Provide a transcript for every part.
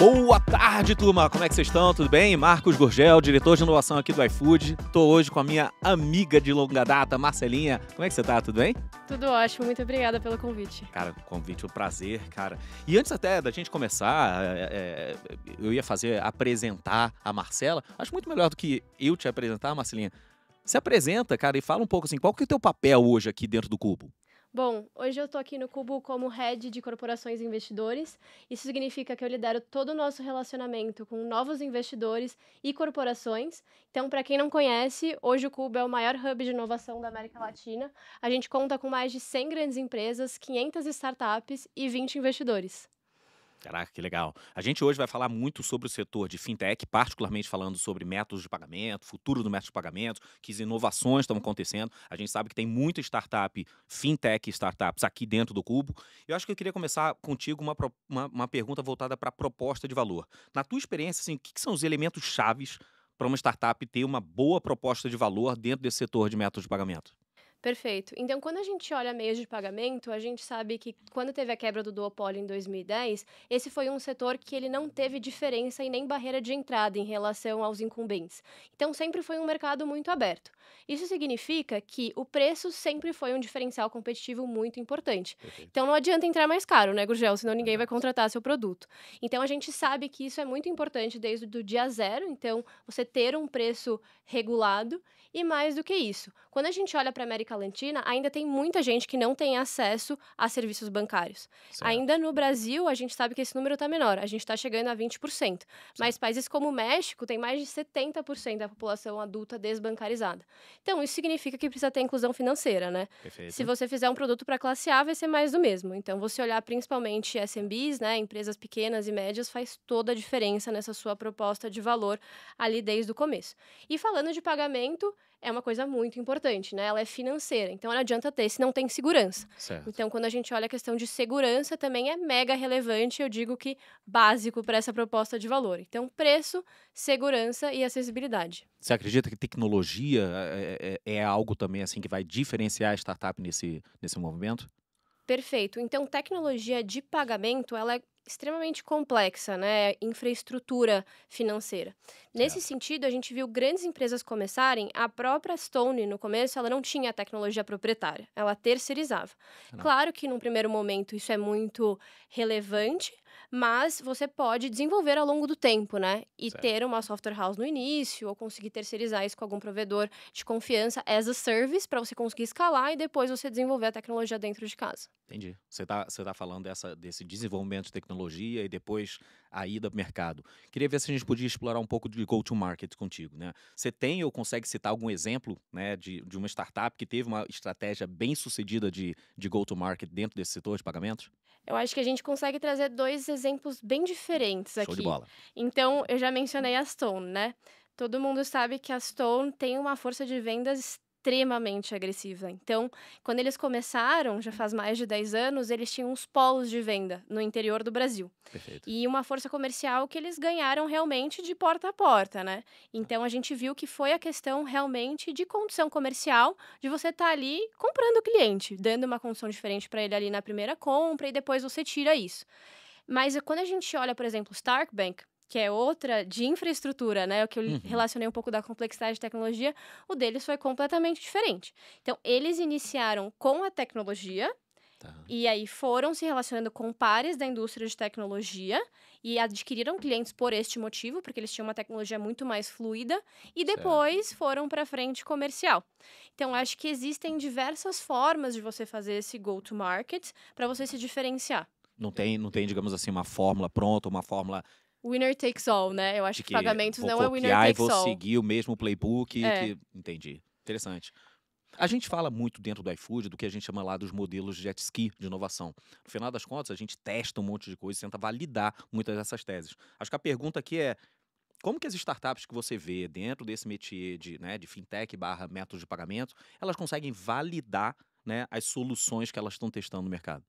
Boa tarde, turma! Como é que vocês estão? Tudo bem? Marcos Gurgel, diretor de inovação aqui do iFood. Estou hoje com a minha amiga de longa data, Marcelinha. Como é que você tá? Tudo bem? Tudo ótimo, muito obrigada pelo convite. Cara, convite, um prazer, cara. E antes até da gente começar, eu ia apresentar a Marcela. Acho muito melhor do que eu te apresentar, Marcelinha. Se apresenta, cara, e fala um pouco assim, qual que é o teu papel hoje aqui dentro do Cubo? Bom, hoje eu estou aqui no Cubo como Head de Corporações e Investidores. Isso significa que eu lidero todo o nosso relacionamento com novos investidores e corporações. Então, para quem não conhece, hoje o Cubo é o maior hub de inovação da América Latina. A gente conta com mais de 100 grandes empresas, 500 startups e 20 investidores. Caraca, que legal. A gente hoje vai falar muito sobre o setor de fintech, particularmente falando sobre métodos de pagamento, futuro do método de pagamento, que as inovações estão acontecendo. A gente sabe que tem muita startup, fintech startups aqui dentro do Cubo. Eu acho que eu queria começar contigo uma pergunta voltada para a proposta de valor. Na tua experiência, assim, o que são os elementos chaves para uma startup ter uma boa proposta de valor dentro desse setor de métodos de pagamento? Perfeito. Então, quando a gente olha meios de pagamento, a gente sabe que quando teve a quebra do duopólio em 2010, esse foi um setor que ele não teve diferença e nem barreira de entrada em relação aos incumbentes. Então, sempre foi um mercado muito aberto. Isso significa que o preço sempre foi um diferencial competitivo muito importante. Perfeito. Então, não adianta entrar mais caro, né, Gurgel? Senão ninguém vai contratar seu produto. Então, a gente sabe que isso é muito importante desde o dia zero. Então, você ter um preço regulado. E mais do que isso, quando a gente olha para a América Latina, ainda tem muita gente que não tem acesso a serviços bancários. Certo. Ainda no Brasil, a gente sabe que esse número está menor, a gente está chegando a 20%. Mas países como o México têm mais de 70% da população adulta desbancarizada. Então, isso significa que precisa ter inclusão financeira, né? Perfeito. Se você fizer um produto para classe A, vai ser mais do mesmo. Então, você olhar principalmente SMBs, né, empresas pequenas e médias, faz toda a diferença nessa sua proposta de valor ali desde o começo. E falando de pagamento, é uma coisa muito importante, né? Ela é financeira, então não adianta ter se não tem segurança. Certo. Então, quando a gente olha a questão de segurança, também é mega relevante, eu digo que básico para essa proposta de valor. Então, preço, segurança e acessibilidade. Você acredita que tecnologia é algo também assim que vai diferenciar a startup nesse movimento? Perfeito. Então, tecnologia de pagamento, ela é extremamente complexa, né? Infraestrutura financeira. Nesse Certo. sentido, a gente viu grandes empresas começarem. A própria Stone, no começo, ela não tinha tecnologia proprietária, ela terceirizava. Não. Claro que, num primeiro momento, isso é muito relevante, mas você pode desenvolver ao longo do tempo, né? E Certo. ter uma software house no início, ou conseguir terceirizar isso com algum provedor de confiança as a service, para você conseguir escalar e depois você desenvolver a tecnologia dentro de casa. Entendi. Você tá falando desse desenvolvimento de tecnologia e depois a ida ao mercado. Queria ver se a gente podia explorar um pouco de go-to-market contigo, né? Você tem ou consegue citar algum exemplo, né, de uma startup que teve uma estratégia bem sucedida de go-to-market dentro desse setor de pagamentos? Eu acho que a gente consegue trazer 2 exemplos bem diferentes Show de aqui. bola. Então, eu já mencionei a Stone, né? Todo mundo sabe que a Stone tem uma força de vendas extremamente agressiva. Então, quando eles começaram, já faz mais de 10 anos, eles tinham uns polos de venda no interior do Brasil. Perfeito. E uma força comercial que eles ganharam realmente de porta a porta, né? Então, a gente viu que foi a questão realmente de condição comercial, de você estar ali comprando o cliente, dando uma condição diferente para ele ali na primeira compra e depois você tira isso. Mas quando a gente olha, por exemplo, o Stark Bank, que é outra de infraestrutura, né? O que eu Uhum. relacionei um pouco da complexidade de tecnologia, o deles foi completamente diferente. Então, eles iniciaram com a tecnologia, Tá. e aí foram se relacionando com pares da indústria de tecnologia e adquiriram clientes por este motivo, porque eles tinham uma tecnologia muito mais fluida, e depois foram para frente comercial. Então, acho que existem diversas formas de você fazer esse go-to-market para você se diferenciar. Não tem, digamos assim, uma fórmula pronta, uma fórmula Winner takes all, né? Eu acho de que que pagamentos vou não é winner copiar e takes vou all. seguir o mesmo playbook É. que... Entendi. Interessante. A gente fala muito dentro do iFood do que a gente chama lá dos modelos jet ski de inovação. No final das contas, a gente testa um monte de coisa e tenta validar muitas dessas teses. Acho que a pergunta aqui é: como que as startups que você vê dentro desse métier de fintech barra métodos de pagamento, elas conseguem validar, né, as soluções que elas estão testando no mercado?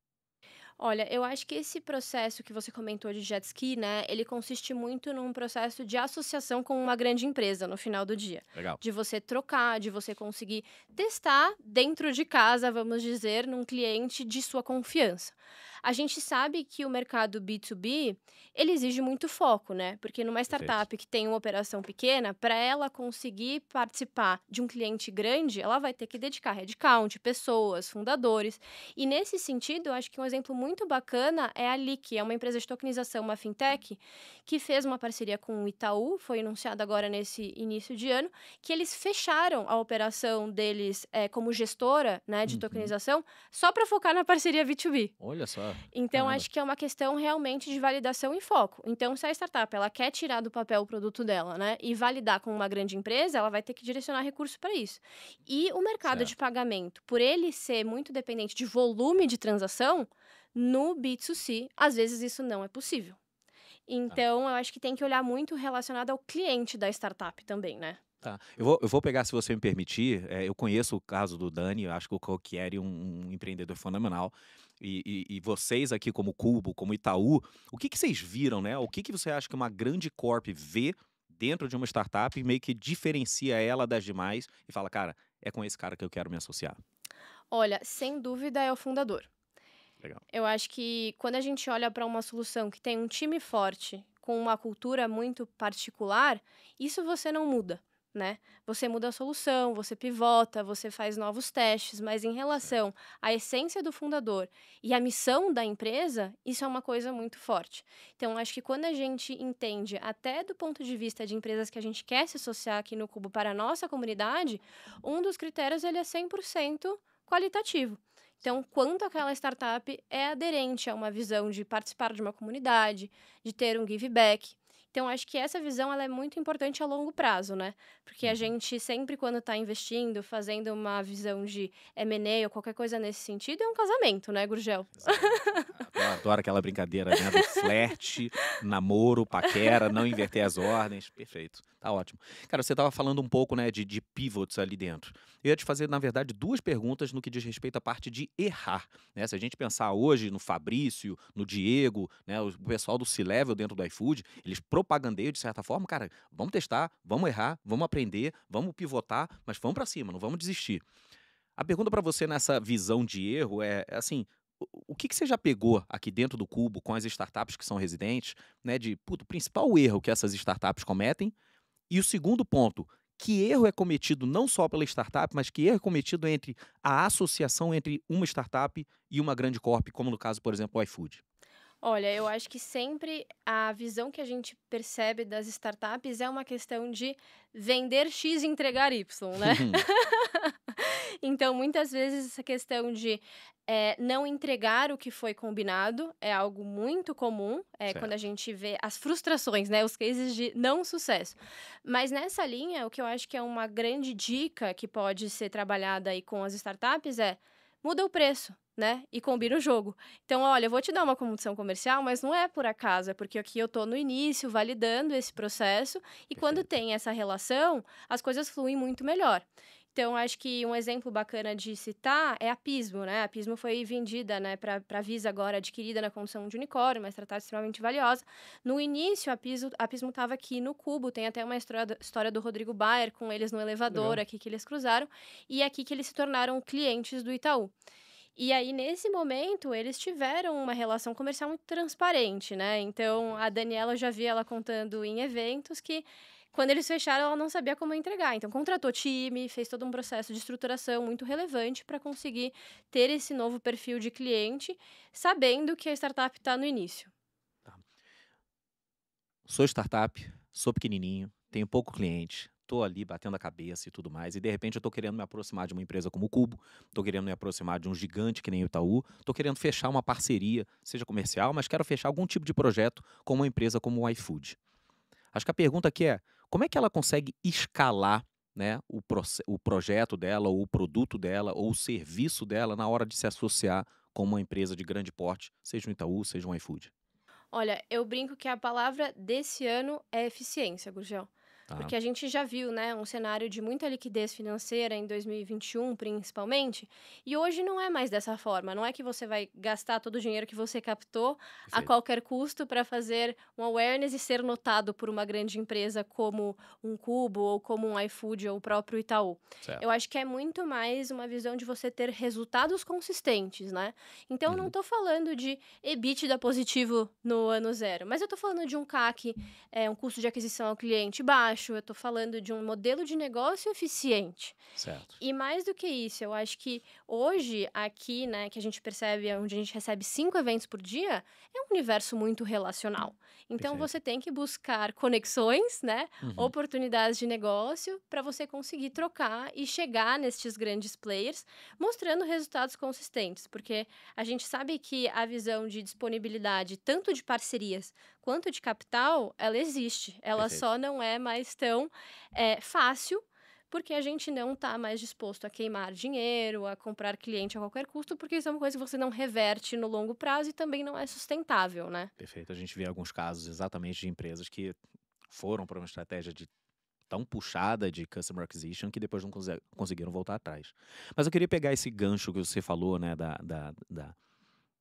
Olha, eu acho que esse processo que você comentou de jet ski, né, ele consiste muito num processo de associação com uma grande empresa no final do dia. Legal. De você trocar, de você conseguir testar dentro de casa, vamos dizer, num cliente de sua confiança. A gente sabe que o mercado B2B, ele exige muito foco, né? Porque numa Perfeito. startup que tem uma operação pequena, para ela conseguir participar de um cliente grande, ela vai ter que dedicar headcount, pessoas, fundadores. E nesse sentido, eu acho que um exemplo muito bacana é a Lick, é uma empresa de tokenização, uma fintech, que fez uma parceria com o Itaú, foi anunciado agora nesse início de ano, que eles fecharam a operação deles como gestora, né, de Uhum. tokenização, só para focar na parceria B2B. Olha só, Então, caramba. acho que é uma questão realmente de validação e foco. Então, se a startup ela quer tirar do papel o produto dela, né, e validar com uma grande empresa, ela vai ter que direcionar recursos para isso. E o mercado de Certo. pagamento, por ele ser muito dependente de volume de transação, no B2C, às vezes isso não é possível. Tá. Então, eu acho que tem que olhar muito relacionado ao cliente da startup também, né? Tá. Eu vou pegar, se você me permitir, eu conheço o caso do Dani, eu acho que o Cocchieri é um empreendedor fenomenal. E vocês aqui como Cubo, como Itaú, o que que vocês viram, né? O que que você acha que uma grande corp vê dentro de uma startup e meio que diferencia ela das demais e fala: "Cara, é com esse cara que eu quero me associar"? Olha, sem dúvida é o fundador. Legal. Eu acho que quando a gente olha para uma solução que tem um time forte, com uma cultura muito particular, isso você não muda, né? Você muda a solução, você pivota, você faz novos testes, mas em Certo. relação à essência do fundador e à missão da empresa, isso é uma coisa muito forte. Então, acho que quando a gente entende, até do ponto de vista de empresas que a gente quer se associar aqui no Cubo para a nossa comunidade, um dos critérios ele é 100% qualitativo. Então, quanto aquela startup é aderente a uma visão de participar de uma comunidade, de ter um give back. Então, acho que essa visão ela é muito importante a longo prazo, né? Porque a Uhum. gente sempre, quando está investindo, fazendo uma visão de M&A ou qualquer coisa nesse sentido, é um casamento, né, Gurgel? Exato, exato. Eu adoro aquela brincadeira, né, do flerte, namoro, paquera, não inverter as ordens. Perfeito, tá ótimo. Cara, você estava falando um pouco, né, de pivots ali dentro. Eu ia te fazer, na verdade, 2 perguntas no que diz respeito à parte de errar, né. Se a gente pensar hoje no Fabrício, no Diego, né, o pessoal do C-level dentro do iFood, eles propagandeiam de certa forma: "Cara, vamos testar, vamos errar, vamos aprender, vamos pivotar, mas vamos pra cima, não vamos desistir". A pergunta para você nessa visão de erro é assim, o que que você já pegou aqui dentro do Cubo com as startups que são residentes, né, de, puta, o principal erro que essas startups cometem, e o segundo ponto, que erro é cometido não só pela startup, mas que erro é cometido entre a associação entre uma startup e uma grande corp, como no caso, por exemplo, o iFood? Olha, eu acho que sempre a visão que a gente percebe das startups é uma questão de vender X e entregar Y, né? Então, muitas vezes, essa questão de não entregar o que foi combinado é algo muito comum quando a Certo. gente vê as frustrações, né? Os cases de não sucesso. Mas nessa linha, o que eu acho que é uma grande dica que pode ser trabalhada aí com as startups é muda o preço. Né? E combina o jogo. Então, olha, eu vou te dar uma condição comercial, mas não é por acaso, é porque aqui eu tô no início, validando esse processo, e quando Perfeito. tem essa relação, as coisas fluem muito melhor. Então, acho que um exemplo bacana de citar é a Pismo, né? A Pismo foi vendida, né, para a Visa agora, adquirida na condição de unicórnio, uma startup extremamente valiosa. No início, a Pismo estava aqui no Cubo, tem até uma história do Rodrigo Bayer com eles no elevador Legal. aqui que eles cruzaram, e é aqui que eles se tornaram clientes do Itaú. E aí, nesse momento, eles tiveram uma relação comercial muito transparente, né? Então, a Perfeito. Daniela, eu já vi ela contando em eventos que, quando eles fecharam, ela não sabia como entregar. Então, contratou time, fez todo um processo de estruturação muito relevante para conseguir ter esse novo perfil de cliente, sabendo que a startup está no início. Tá. Sou startup, sou pequenininho, tenho pouco cliente, tô ali batendo a cabeça e tudo mais, e de repente eu tô querendo me aproximar de uma empresa como o Cubo, tô querendo me aproximar de um gigante que nem o Itaú, tô querendo fechar uma parceria, seja comercial, mas quero fechar algum tipo de projeto com uma empresa como o iFood. Acho que a pergunta aqui é, como é que ela consegue escalar, né, o projeto dela, ou o produto dela, ou o serviço dela na hora de se associar com uma empresa de grande porte, seja um Itaú, seja um iFood? Olha, eu brinco que a palavra desse ano é eficiência, Gurgel. Tá. Porque a gente já viu, né, um cenário de muita liquidez financeira em 2021, principalmente, e hoje não é mais dessa forma. Não é que você vai gastar todo o dinheiro que você captou a Perfeito. qualquer custo para fazer um awareness e ser notado por uma grande empresa como um Cubo ou como um iFood ou o próprio Itaú. Eu Certo. acho que é muito mais uma visão de você ter resultados consistentes, né? Então, eu não Uhum. estou falando de EBITDA positivo no ano zero, mas eu estou falando de um CAC, um custo de aquisição ao cliente baixo, eu estou falando de um modelo de negócio eficiente. Certo. E mais do que isso, eu acho que hoje, aqui, né, que a gente percebe, onde a gente recebe 5 eventos por dia, é um universo muito relacional. Então, Perfeito. você tem que buscar conexões, né, Uhum. oportunidades de negócio, para você conseguir trocar e chegar nestes grandes players, mostrando resultados consistentes. Porque a gente sabe que a visão de disponibilidade, tanto de parcerias quanto de capital, ela existe. Ela Perfeito. só não é mais tão fácil, porque a gente não está mais disposto a queimar dinheiro, a comprar cliente a qualquer custo, porque isso é uma coisa que você não reverte no longo prazo e também não é sustentável, né? Perfeito. A gente vê alguns casos exatamente de empresas que foram para uma estratégia de tão puxada de customer acquisition que depois não conseguiram voltar atrás. Mas eu queria pegar esse gancho que você falou, né,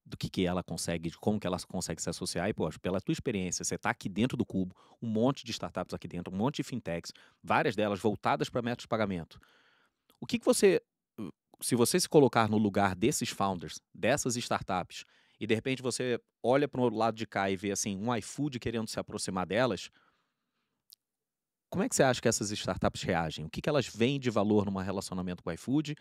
do que ela consegue, de como que ela consegue se associar. E, poxa, pela tua experiência, você está aqui dentro do Cubo, um monte de startups aqui dentro, um monte de fintechs, várias delas voltadas para métodos de pagamento. O que você, se você se colocar no lugar desses founders, dessas startups, e de repente você olha para o lado de cá e vê assim um iFood querendo se aproximar delas, como é que você acha que essas startups reagem? O que elas veem de valor num relacionamento com o iFood?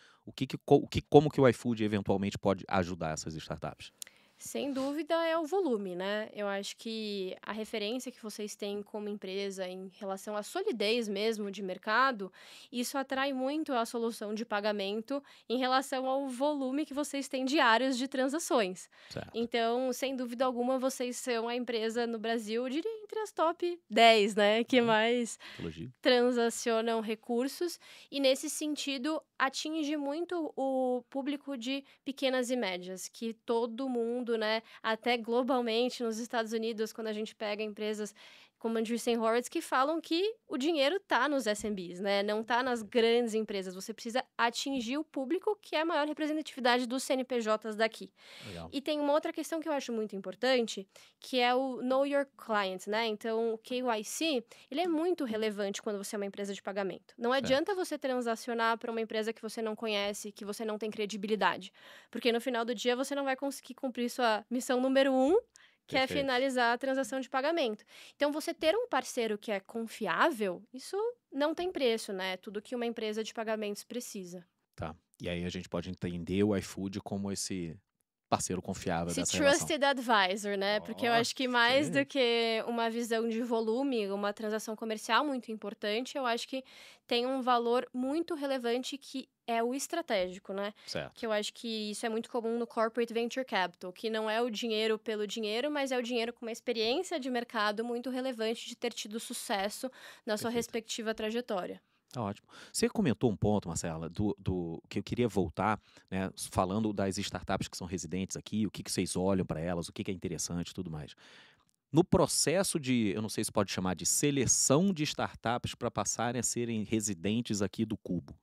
Como que o iFood eventualmente pode ajudar essas startups? Sem dúvida é o volume, né? Eu acho que a referência que vocês têm como empresa em relação à solidez mesmo de mercado, isso atrai muito a solução de pagamento em relação ao volume que vocês têm diários de transações. Certo. Então, sem dúvida alguma, vocês são a empresa no Brasil, eu diria entre as top 10, né? Que Ó, mais elogio. transacionam recursos e, nesse sentido, atinge muito o público de pequenas e médias, que todo mundo, né, até globalmente nos Estados Unidos, quando a gente pega empresas como a Andreessen Horowitz, que falam que o dinheiro está nos SMBs, né, não está nas Perfeito. grandes empresas. Você precisa atingir o público, que é a maior representatividade dos CNPJs daqui. Legal. E tem uma outra questão que eu acho muito importante, que é o Know Your Client, né? Então, o KYC, ele é muito relevante quando você é uma empresa de pagamento. Não Certo. adianta você transacionar para uma empresa que você não conhece, que você não tem credibilidade, porque no final do dia você não vai conseguir cumprir sua missão número um, que é Perfeito. finalizar a transação de pagamento. Então, você ter um parceiro que é confiável, isso não tem preço, né? Tudo que uma empresa de pagamentos precisa. Tá. E aí a gente pode entender o iFood como esse parceiro confiável Esse dessa relação. trusted advisor, né, porque eu Ó, acho que mais do gostei. que uma visão de volume, uma transação comercial muito importante, eu acho que tem um valor muito relevante que é o estratégico, né, que Certo. eu acho que isso é muito comum no corporate venture capital, que não é o dinheiro pelo dinheiro, mas é o dinheiro com uma experiência de mercado muito relevante de ter tido sucesso na sua Perfeito. respectiva trajetória. Tá ótimo. Você comentou um ponto, Marcela, que eu queria voltar, né, falando das startups que são residentes aqui, o que vocês olham para elas, o que é interessante e tudo mais. No processo de, eu não sei se pode chamar de seleção de startups para passarem a serem residentes aqui do Cubo.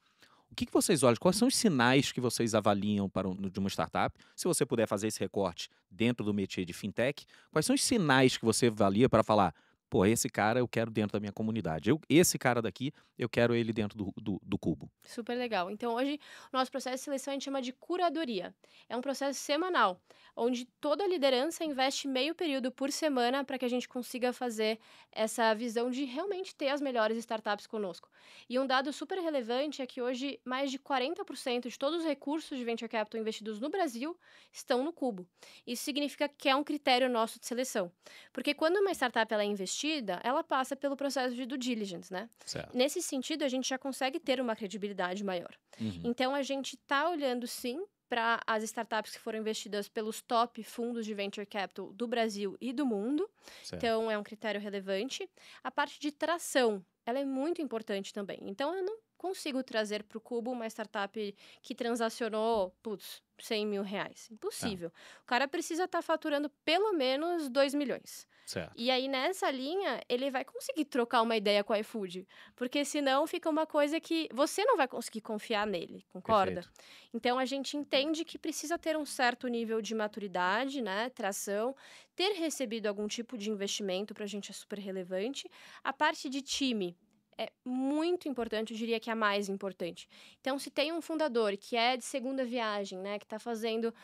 O que vocês olham? Quais são os sinais que vocês avaliam de uma startup? Se você puder fazer esse recorte dentro do métier de fintech, quais são os sinais que você avalia para falar, pô, esse cara eu quero dentro da minha comunidade. Esse cara daqui, eu quero ele dentro do Cubo. Super legal. Então, hoje, o nosso processo de seleção a gente chama de curadoria. É um processo semanal, onde toda a liderança investe meio período por semana para que a gente consiga fazer essa visão de realmente ter as melhores startups conosco. E um dado super relevante é que hoje mais de 40% de todos os recursos de venture capital investidos no Brasil estão no Cubo. Isso significa que é um critério nosso de seleção. Porque quando uma startup ela é investida, ela passa pelo processo de due diligence, né? Certo. Nesse sentido, a gente já consegue ter uma credibilidade maior. Uhum. Então, a gente está olhando, sim, para as startups que foram investidas pelos top fundos de venture capital do Brasil e do mundo. Certo. Então, é um critério relevante. A parte de tração, ela é muito importante também. Então, eu não consigo trazer para o Cubo uma startup que transacionou, putz, R$ 100 mil. Impossível. O cara precisa estar faturando pelo menos 2 milhões. Certo. E aí, nessa linha, ele vai conseguir trocar uma ideia com o iFood. Porque senão fica uma coisa que você não vai conseguir confiar nele, concorda? Perfeito. Então, a gente entende que precisa ter um certo nível de maturidade, né? Tração, ter recebido algum tipo de investimento para a gente é super relevante. A parte de time é muito importante, eu diria que é a mais importante. Então, se tem um fundador que é de segunda viagem, né, que está fazendo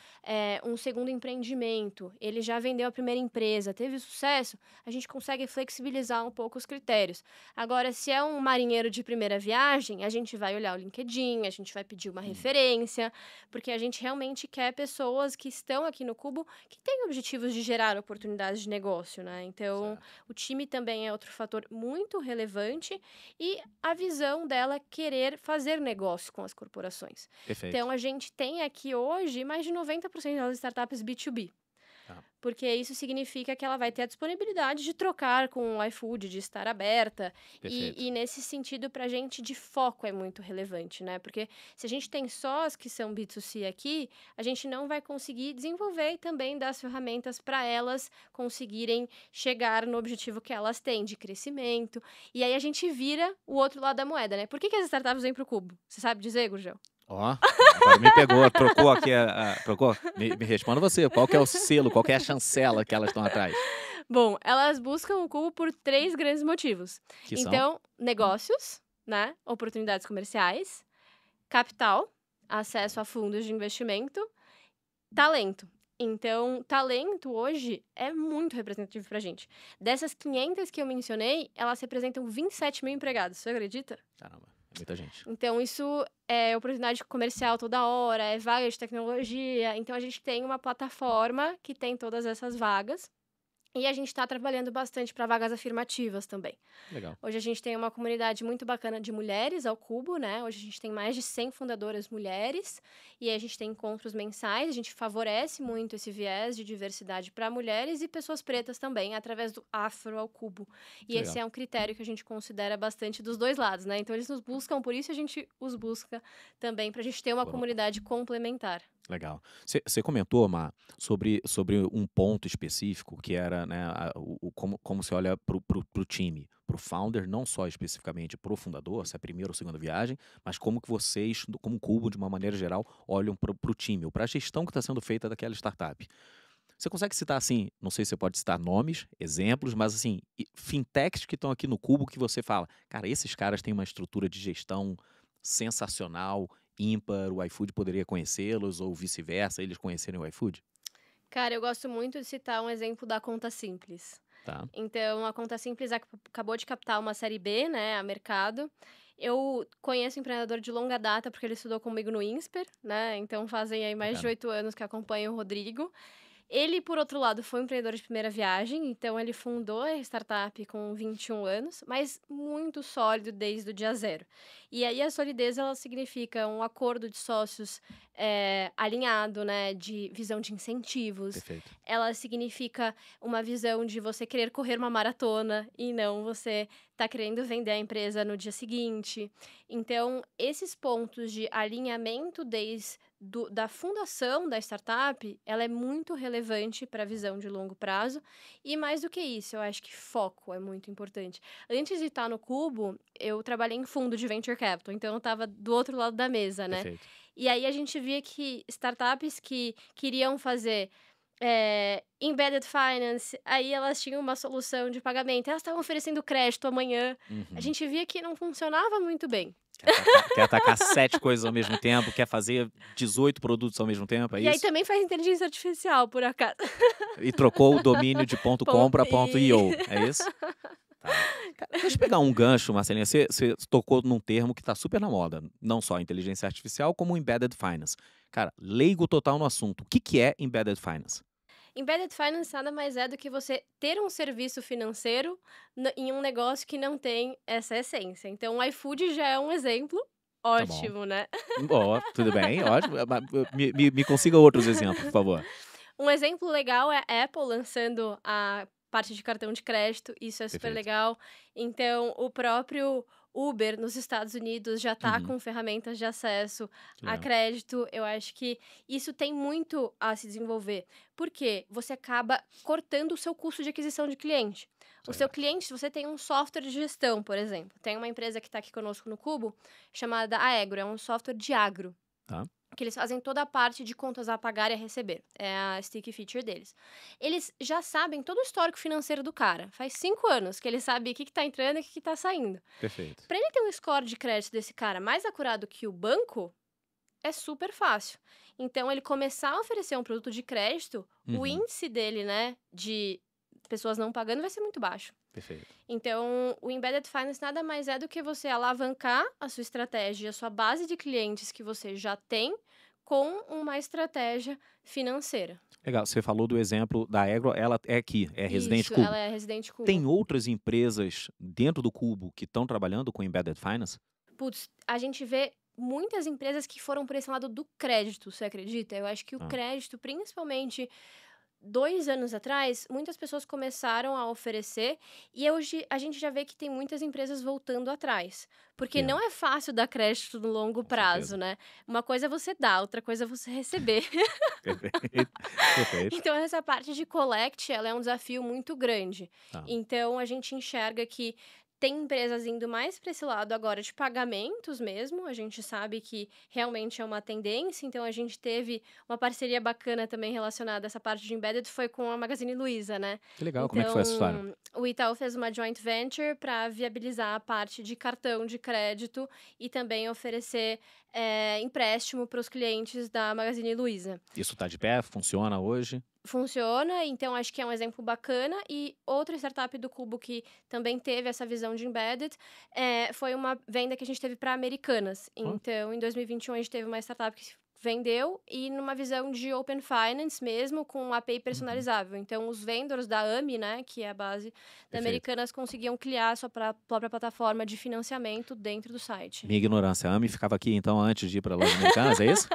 um segundo empreendimento, ele já vendeu a primeira empresa, teve sucesso, a gente consegue flexibilizar um pouco os critérios. Agora, se é um marinheiro de primeira viagem, a gente vai olhar o LinkedIn, a gente vai pedir uma referência, porque a gente realmente quer pessoas que estão aqui no Cubo que têm objetivos de gerar oportunidades de negócio, né? Então, Certo. o time também é outro fator muito relevante e a visão dela querer fazer negócio com as corporações. Perfeito. Então, a gente tem aqui hoje mais de 90% das startups B2B. Tá. Porque isso significa que ela vai ter a disponibilidade de trocar com o iFood, de estar aberta. Perfeito. E nesse sentido, para a gente, de foco é muito relevante, né? Porque se a gente tem só as que são B2C aqui, a gente não vai conseguir desenvolver e também dar as ferramentas para elas conseguirem chegar no objetivo que elas têm, de crescimento. E aí a gente vira o outro lado da moeda, né? Por que as startups vêm para o Cubo? Você sabe dizer, Gurgel? Ó, agora me pegou, trocou aqui trocou? Me responda você, qual que é o selo, qual que é a chancela que elas estão atrás? Bom, elas buscam o Cubo por 3 grandes motivos. Que são? Então, negócios, né? Oportunidades comerciais, capital, acesso a fundos de investimento, talento. Então, talento hoje é muito representativo pra gente. Dessas 500 que eu mencionei, elas representam 27 mil empregados, você acredita? Caramba, é muita gente. Então, isso é oportunidade comercial toda hora, é vaga de tecnologia. Então, a gente tem uma plataforma que tem todas essas vagas. E a gente está trabalhando bastante para vagas afirmativas também. Legal. Hoje a gente tem uma comunidade muito bacana de mulheres ao Cubo, né? Hoje a gente tem mais de 100 fundadoras mulheres e a gente tem encontros mensais. A gente favorece muito esse viés de diversidade para mulheres e pessoas pretas também, através do Afro ao Cubo. E Legal. esse é um critério que a gente considera bastante dos dois lados, né? Então eles nos buscam, por isso a gente os busca também, para a gente ter uma comunidade complementar. Legal. Você comentou, Má, sobre um ponto específico que era, né, como você olha pro time, pro founder, não só especificamente pro fundador, se é a primeira ou segunda viagem, mas como que vocês, como Cubo, de uma maneira geral, olham pro time, ou pra gestão que está sendo feita daquela startup. Você consegue citar, assim, não sei se você pode citar nomes, exemplos, mas, assim, fintechs que estão aqui no Cubo que você fala, cara, esses caras têm uma estrutura de gestão sensacional, ímpar, o iFood poderia conhecê-los, ou vice-versa, eles conhecerem o iFood? Cara, eu gosto muito de citar um exemplo da Conta Simples. Tá. Então, a Conta Simples acabou de captar uma série B, né, a mercado. Eu conheço um empreendedor de longa data, porque ele estudou comigo no INSPER, né? Então, fazem aí mais de Bacana. 8 anos que acompanho o Rodrigo. Ele, por outro lado, foi um empreendedor de primeira viagem, então ele fundou a startup com 21 anos, mas muito sólido desde o dia zero. E aí a solidez, ela significa um acordo de sócios alinhado, né, de visão de incentivos. Perfeito. Ela significa uma visão de você querer correr uma maratona e não você tá querendo vender a empresa no dia seguinte. Então, esses pontos de alinhamento da fundação da startup, ela é muito relevante para a visão de longo prazo. E mais do que isso, eu acho que foco é muito importante. Antes de estar no Cubo, eu trabalhei em fundo de venture capital, então eu estava do outro lado da mesa, né? Perfeito. E aí a gente via que startups que queriam fazer embedded finance, aí elas tinham uma solução de pagamento, elas estavam oferecendo crédito amanhã. Uhum. A gente via que não funcionava muito bem. Quer atacar 7 coisas ao mesmo tempo, quer fazer 18 produtos ao mesmo tempo, é E aí isso? também faz inteligência artificial, por acaso. E trocou o domínio de .com para .io, é isso? Tá. Cara, deixa eu pegar um gancho, Marcelinha. Você tocou num termo que está super na moda. Não só a inteligência artificial, como embedded finance. Cara, leigo total no assunto. O que é embedded finance? Embedded finance nada mais é do que você ter um serviço financeiro em um negócio que não tem essa essência. Então, o iFood já é um exemplo ótimo, né? Ó, tudo bem, ótimo. Me consiga outros exemplos, por favor. Um exemplo legal é a Apple lançando a parte de cartão de crédito, isso é super Perfeito. legal. Então, o próprio Uber nos Estados Unidos já está Uhum. com ferramentas de acesso Que a legal. crédito. Eu acho que isso tem muito a se desenvolver, porque você acaba cortando o seu custo de aquisição de cliente. O seu Certo. cliente, se você tem um software de gestão, por exemplo, tem uma empresa que está aqui conosco no Cubo, chamada Aegro, é um software de agro, Tá. que eles fazem toda a parte de contas a pagar e a receber. É a sticky feature deles. Eles já sabem todo o histórico financeiro do cara. Faz 5 anos que ele sabe o que está entrando e o que está saindo. Perfeito. Para ele ter um score de crédito desse cara mais acurado que o banco, é super fácil. Então, ele começar a oferecer um produto de crédito, o Uhum. índice dele, né, de pessoas não pagando vai ser muito baixo. Perfeito. Então, o Embedded Finance nada mais é do que você alavancar a sua estratégia, a sua base de clientes que você já tem, com uma estratégia financeira. Legal. Você falou do exemplo da Egro, ela é aqui, é Residente Isso, ela Cubo. é Residente Tem Cubo. outras empresas dentro do Cubo que estão trabalhando com Embedded Finance? Putz, a gente vê muitas empresas que foram por esse lado do crédito, você acredita? Eu acho que o Ah, crédito, principalmente 2 anos atrás, muitas pessoas começaram a oferecer e hoje a gente já vê que tem muitas empresas voltando atrás. Porque entendo, não é fácil dar crédito no longo com prazo, certeza. né? Uma coisa é você dar, outra coisa é você receber. Perfeito. Perfeito. Então, essa parte de collect, ela é um desafio muito grande. Tá. Então, a gente enxerga que tem empresas indo mais para esse lado agora de pagamentos mesmo. A gente sabe que realmente é uma tendência. Então, a gente teve uma parceria bacana também relacionada a essa parte de embedded, foi com a Magazine Luiza, né? Que legal. Como é que foi essa história? Então, o Itaú fez uma joint venture para viabilizar a parte de cartão de crédito e também oferecer empréstimo para os clientes da Magazine Luiza. Isso está de pé? Funciona hoje? Funciona, então acho que é um exemplo bacana. E outra startup do Cubo que também teve essa visão de embedded foi uma venda que a gente teve para Americanas. Ó, Então, em 2021, a gente teve uma startup que vendeu e numa visão de Open Finance mesmo, com um API uhum, personalizável. Então, os vendors da AMI, né, que é a base da perfeito. Americanas, conseguiam criar a sua própria plataforma de financiamento dentro do site. Minha ignorância. A AMI ficava aqui então antes de ir para a loja americana, é isso?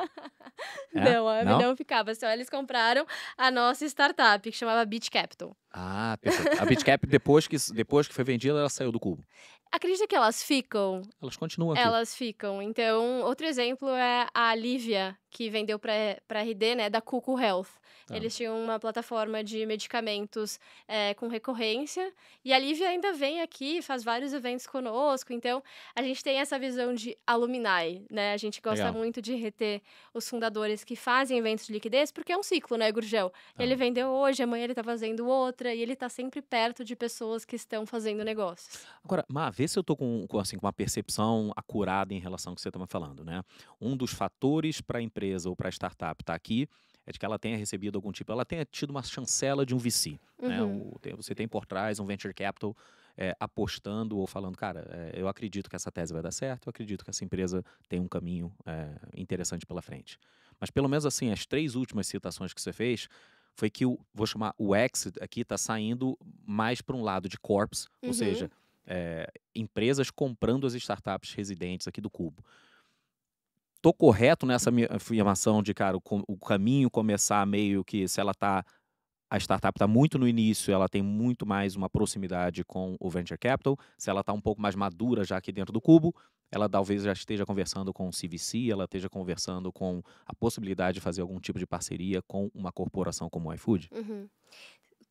É? Não, a AMI Não? não ficava. Só eles compraram a nossa startup, que chamava Beach Capital. Ah, perfeito. A BitCap, depois que foi vendida, ela saiu do Cubo. Acredita que elas ficam? Elas continuam aqui. Elas ficam. Então, outro exemplo é a Lívia, que vendeu para RD, né, da Cuco Health. Tá. Eles tinham uma plataforma de medicamentos com recorrência, e a Lívia ainda vem aqui, faz vários eventos conosco. Então, a gente tem essa visão de alumni, né? A gente gosta Legal. muito de reter os fundadores que fazem eventos de liquidez, porque é um ciclo, né, Gurgel? Tá. Ele vendeu hoje, amanhã ele tá fazendo outra, e ele tá sempre perto de pessoas que estão fazendo negócios. Agora, Má, vê se eu tô assim, com uma percepção acurada em relação ao que você estava falando, né? Um dos fatores para a empresa ou para a startup estar aqui é de que ela tenha recebido algum tipo, ela tenha tido uma chancela de um VC, né? Uhum. Você tem por trás um venture capital apostando ou falando, cara, eu acredito que essa tese vai dar certo, eu acredito que essa empresa tem um caminho interessante pela frente. Mas pelo menos assim, as 3 últimas citações que você fez foi que vou chamar o exit aqui está saindo mais para um lado de corps, ou seja, Uhum. empresas comprando as startups residentes aqui do Cubo. Tô correto nessa minha afirmação de, cara, o caminho começar meio que se a startup está muito no início, ela tem muito mais uma proximidade com o venture capital. Se ela está um pouco mais madura já aqui dentro do Cubo, ela talvez já esteja conversando com o CVC, ela esteja conversando com a possibilidade de fazer algum tipo de parceria com uma corporação como o iFood. Uhum.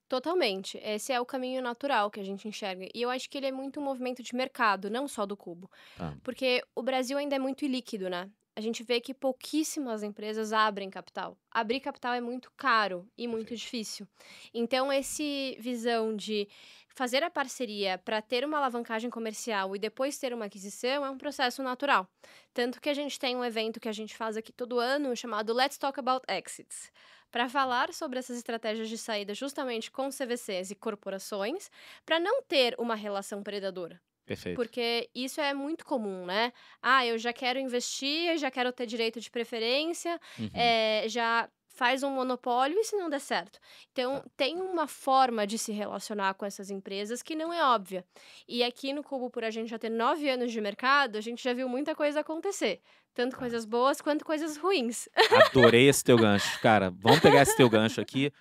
Totalmente. Esse é o caminho natural que a gente enxerga. E eu acho que ele é muito um movimento de mercado, não só do Cubo. Tá, Porque o Brasil ainda é muito ilíquido, né? A gente vê que pouquíssimas empresas abrem capital. Abrir capital é muito caro e muito perfeito. difícil. Então, esse visão de fazer a parceria para ter uma alavancagem comercial e depois ter uma aquisição é um processo natural. Tanto que a gente tem um evento que a gente faz aqui todo ano chamado Let's Talk About Exits, para falar sobre essas estratégias de saída justamente com CVCs e corporações, para não ter uma relação predadora. Perfeito. Porque isso é muito comum, né? Ah, eu já quero investir, já quero ter direito de preferência, Uhum. já faz um monopólio e se não der certo. Então, Tá. tem uma forma de se relacionar com essas empresas que não é óbvia. E aqui no Cubo, por a gente já ter 9 anos de mercado, a gente já viu muita coisa acontecer. Tanto Tá. coisas boas quanto coisas ruins. Adorei esse teu gancho. Cara, vamos pegar esse teu gancho aqui.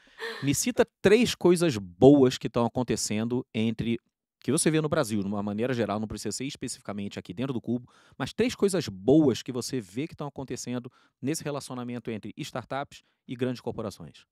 Me cita 3 coisas boas que estão acontecendo entre que você vê no Brasil, de uma maneira geral, não precisa ser especificamente aqui dentro do Cubo, mas 3 coisas boas que você vê que estão acontecendo nesse relacionamento entre startups e grandes corporações.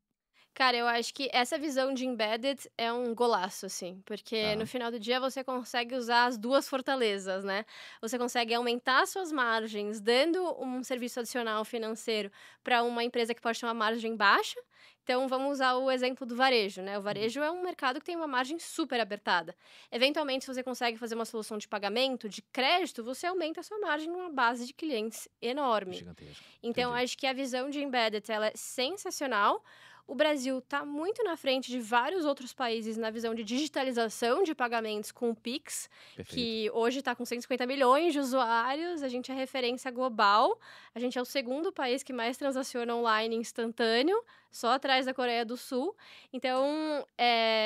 Cara, eu acho que essa visão de embedded é um golaço, assim, porque no Tá, final do dia você consegue usar as duas fortalezas, né? Você consegue aumentar suas margens, dando um serviço adicional financeiro para uma empresa que pode ter uma margem baixa. Então, vamos usar o exemplo do varejo, né? O uhum, varejo é um mercado que tem uma margem super apertada. Eventualmente, se você consegue fazer uma solução de pagamento, de crédito, você aumenta a sua margem numa base de clientes enorme. gigantesco, Então, entendi. acho que a visão de embedded ela é sensacional. O Brasil está muito na frente de vários outros países na visão de digitalização de pagamentos com o Pix, Perfeito. que hoje está com 150 milhões de usuários. A gente é referência global. A gente é o segundo país que mais transaciona online instantâneo, só atrás da Coreia do Sul. Então,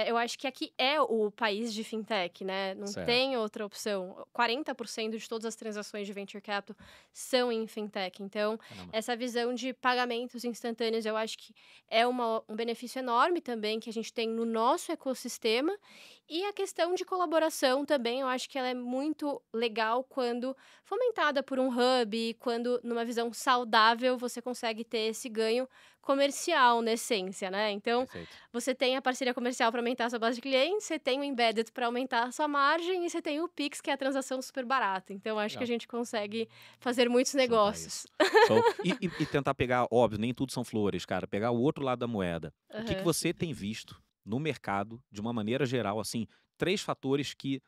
eu acho que aqui é o país de fintech, né? Não Certo. tem outra opção. 40% de todas as transações de venture capital são em fintech. Então, Caramba. essa visão de pagamentos instantâneos, eu acho que é um benefício enorme também que a gente tem no nosso ecossistema. E a questão de colaboração também, eu acho que ela é muito legal quando fomentada por um hub, quando numa visão saudável você consegue ter esse ganho comercial na essência, né? Então, Perfeito. você tem a parceria comercial para aumentar a sua base de clientes, você tem o embedded para aumentar a sua margem e você tem o Pix, que é a transação super barata. Então, acho que a Legal. gente consegue fazer muitos Juntar negócios. isso. Show. E tentar pegar, óbvio, nem tudo são flores, cara, pegar o outro lado da moeda. O que Aham. você tem visto no mercado, de uma maneira geral, assim, 3 fatores que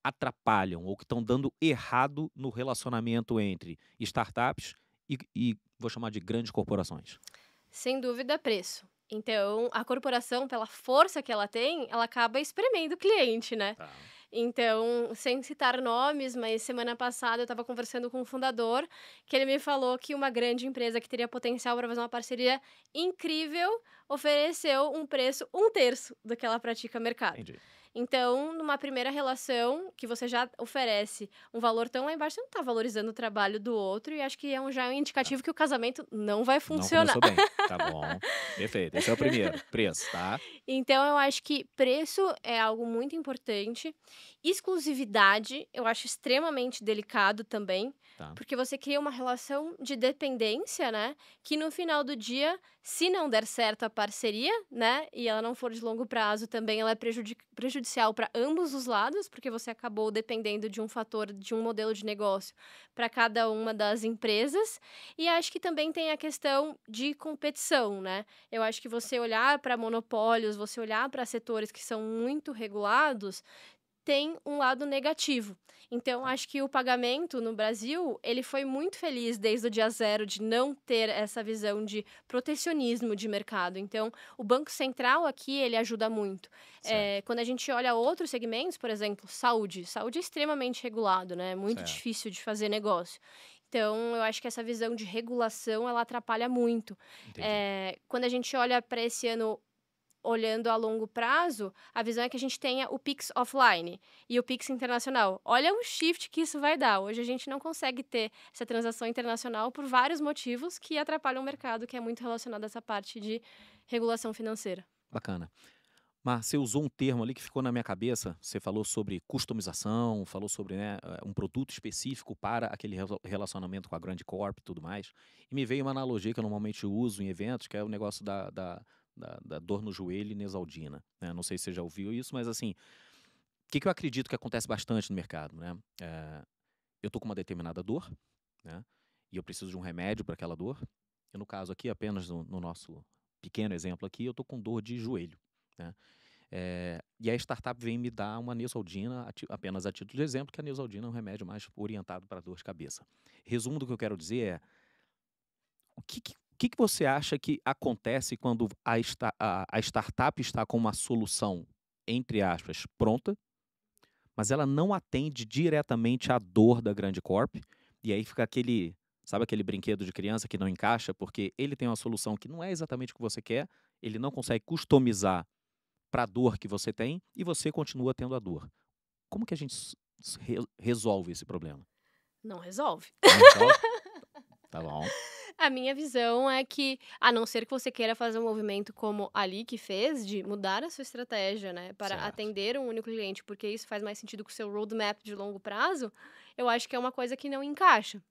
atrapalham ou que estão dando errado no relacionamento entre startups e vou chamar de grandes corporações? Sem dúvida, preço. Então, a corporação, pela força que ela tem, ela acaba espremendo o cliente, né? Tá. Então, sem citar nomes, mas semana passada eu estava conversando com um fundador que ele me falou que uma grande empresa que teria potencial para fazer uma parceria incrível ofereceu um preço um terço do que ela pratica mercado. Entendi. Então, numa primeira relação que você já oferece um valor tão lá embaixo, você não está valorizando o trabalho do outro e acho que já é um Tá. indicativo que o casamento não vai Não funcionar. começou bem. Tá bom. Perfeito. Esse é o primeiro. Preço, tá? Então eu acho que preço é algo muito importante. Exclusividade, eu acho extremamente delicado também, Tá. porque você cria uma relação de dependência, né? Que no final do dia, se não der certo a parceria, né? E ela não for de longo prazo, também ela é prejudicial para ambos os lados, porque você acabou dependendo de um fator, de um modelo de negócio para cada uma das empresas. E acho que também tem a questão de competição, né? Eu acho que você olhar para monopólios, você olhar para setores que são muito regulados, tem um lado negativo. Então, Tá. acho que o pagamento no Brasil, ele foi muito feliz desde o dia zero de não ter essa visão de protecionismo de mercado. Então, o Banco Central aqui, ele ajuda muito. Certo. Quando a gente olha outros segmentos, por exemplo, saúde. Saúde é extremamente regulado, né? É muito Certo. difícil de fazer negócio. Então, eu acho que essa visão de regulação, ela atrapalha muito. Entendi. Quando a gente olha para esse ano olhando a longo prazo, a visão é que a gente tenha o Pix offline e o Pix internacional. Olha o shift que isso vai dar. Hoje a gente não consegue ter essa transação internacional por vários motivos que atrapalham o mercado, que é muito relacionado a essa parte de regulação financeira. Bacana. Mas você usou um termo ali que ficou na minha cabeça. Você falou sobre customização, falou sobre, né, um produto específico para aquele relacionamento com a grande corp e tudo mais. E me veio uma analogia que eu normalmente uso em eventos, que é o negócio da dor no joelho e Neosaldina, né? Não sei se você já ouviu isso, mas assim, o que eu acredito que acontece bastante no mercado, né? Eu tô com uma determinada dor, né? E eu preciso de um remédio para aquela dor. E no caso aqui, apenas no nosso pequeno exemplo aqui, eu tô com dor de joelho, né? E a startup vem me dar uma Neosaldina, apenas a título de exemplo, que a Neosaldina é um remédio mais orientado para dor de cabeça. Resumo do que eu quero dizer é, o que você acha que acontece quando a startup está com uma solução, entre aspas, pronta, mas ela não atende diretamente à dor da grande corp, e aí fica aquele, sabe aquele brinquedo de criança que não encaixa, porque ele tem uma solução que não é exatamente o que você quer, ele não consegue customizar para a dor que você tem e você continua tendo a dor. Como que a gente resolve esse problema? Não resolve. Não resolve? Tá bom. A minha visão é que, a não ser que você queira fazer um movimento como a Ali fez, de mudar a sua estratégia, né, para Certo, atender um único cliente, porque isso faz mais sentido com o seu roadmap de longo prazo, eu acho que é uma coisa que não encaixa.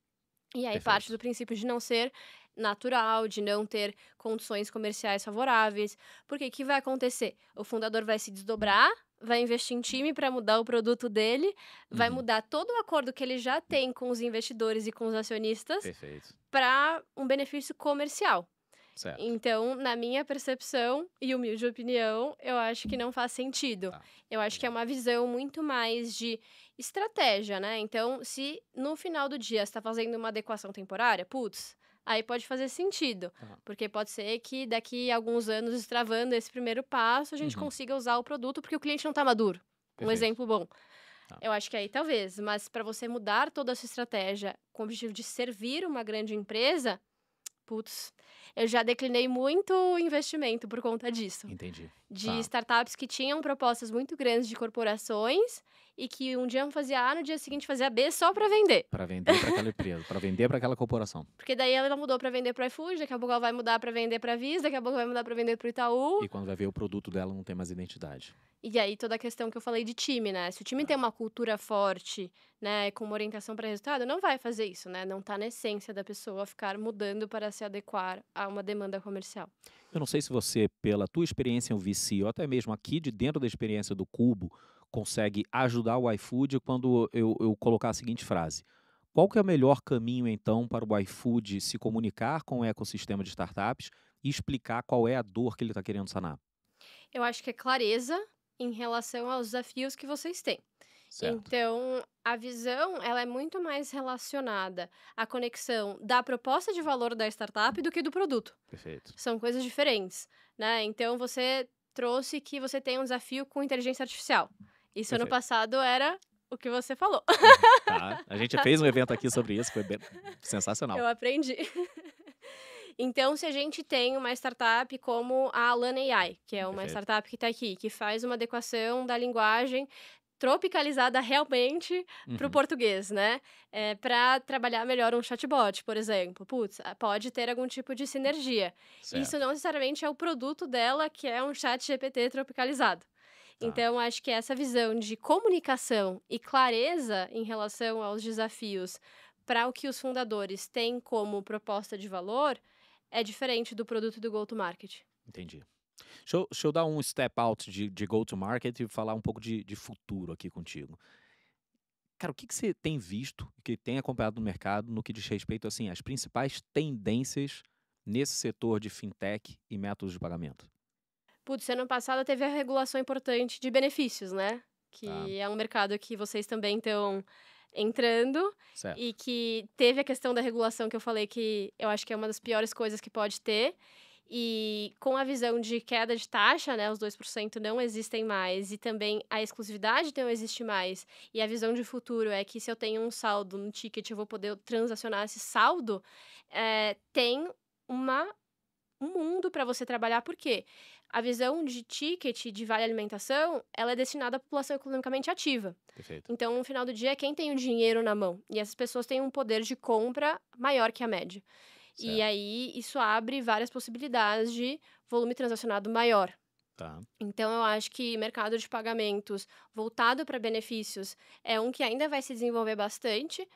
E aí parte perfeito. do princípio de não ser natural, de não ter condições comerciais favoráveis. Porque o que vai acontecer? O fundador vai se desdobrar, vai investir em time para mudar o produto dele, vai Uhum, mudar todo o acordo que ele já tem com os investidores e com os acionistas perfeito. para um benefício comercial. Certo. Então, na minha percepção e humilde opinião, eu acho que não faz sentido. Tá, Eu acho que é legal. uma visão muito mais de estratégia, né? Então, se no final do dia você está fazendo uma adequação temporária, putz, aí pode fazer sentido. Tá. Porque pode ser que daqui a alguns anos, destravando esse primeiro passo, a gente Uhum, consiga usar o produto porque o cliente não está maduro. Um perfeito. exemplo bom. Tá. Eu acho que aí talvez, mas para você mudar toda a sua estratégia com o objetivo de servir uma grande empresa, putz, eu já declinei muito investimento por conta disso. Entendi. De Tá. startups que tinham propostas muito grandes de corporações e que um dia fazia A, no dia seguinte fazia B só para vender. Para vender para aquela empresa, para vender para aquela corporação. Porque daí ela mudou para vender para o iFood, daqui a pouco ela vai mudar para vender para Visa, daqui a pouco vai mudar para vender para o Itaú. E quando vai ver o produto dela não tem mais identidade. E aí toda a questão que eu falei de time, né? Se o time tem Tá. uma cultura forte, né, com uma orientação para resultado, não vai fazer isso, né? Não tá na essência da pessoa ficar mudando para se adequar a uma demanda comercial. Eu não sei se você, pela tua experiência em VC, ou até mesmo aqui de dentro da experiência do Cubo, consegue ajudar o iFood quando eu colocar a seguinte frase: qual que é o melhor caminho, então, para o iFood se comunicar com o ecossistema de startups e explicar qual é a dor que ele está querendo sanar? Eu acho que é clareza em relação aos desafios que vocês têm. Certo. Então, a visão, ela é muito mais relacionada à conexão da proposta de valor da startup do que do produto. Perfeito. São coisas diferentes, né? Então, você trouxe que você tem um desafio com inteligência artificial. Isso ano Perfeito. passado era o que você falou. Uhum. Tá. A gente fez um evento aqui sobre isso, foi sensacional. Eu aprendi. Então, se a gente tem uma startup como a Alan AI, que é uma Perfeito. startup que está aqui, que faz uma adequação da linguagem tropicalizada realmente para o Uhum. português, né? Para trabalhar melhor um chatbot, por exemplo. Putz, pode ter algum tipo de sinergia. Isso Certo. não necessariamente é o produto dela, que é um chat GPT tropicalizado. Tá. Então, acho que essa visão de comunicação e clareza em relação aos desafios para o que os fundadores têm como proposta de valor é diferente do produto do go-to-market. Entendi. Deixa eu dar um step out de go-to-market e falar um pouco de futuro aqui contigo. Cara, o que você tem visto, que tem acompanhado no mercado, no que diz respeito assim, às principais tendências nesse setor de fintech e métodos de pagamento? Putz, ano passado teve a regulação importante de benefícios, né, Tá, que é um mercado que vocês também estão entrando certo. e que teve a questão da regulação que eu falei que eu acho que é uma das piores coisas que pode ter. E com a visão de queda de taxa, né, os 2% não existem mais e também a exclusividade não existe mais, e a visão de futuro é que se eu tenho um saldo no ticket, eu vou poder transacionar esse saldo, tem uma um mundo para você trabalhar, por quê? A visão de ticket de vale alimentação, ela é destinada à população economicamente ativa. Perfeito. Então, no final do dia, é quem tem o dinheiro na mão. E essas pessoas têm um poder de compra maior que a média. E Certo. aí, isso abre várias possibilidades de volume transacionado maior. Tá. Então, eu acho que mercado de pagamentos voltado para benefícios é um que ainda vai se desenvolver bastante.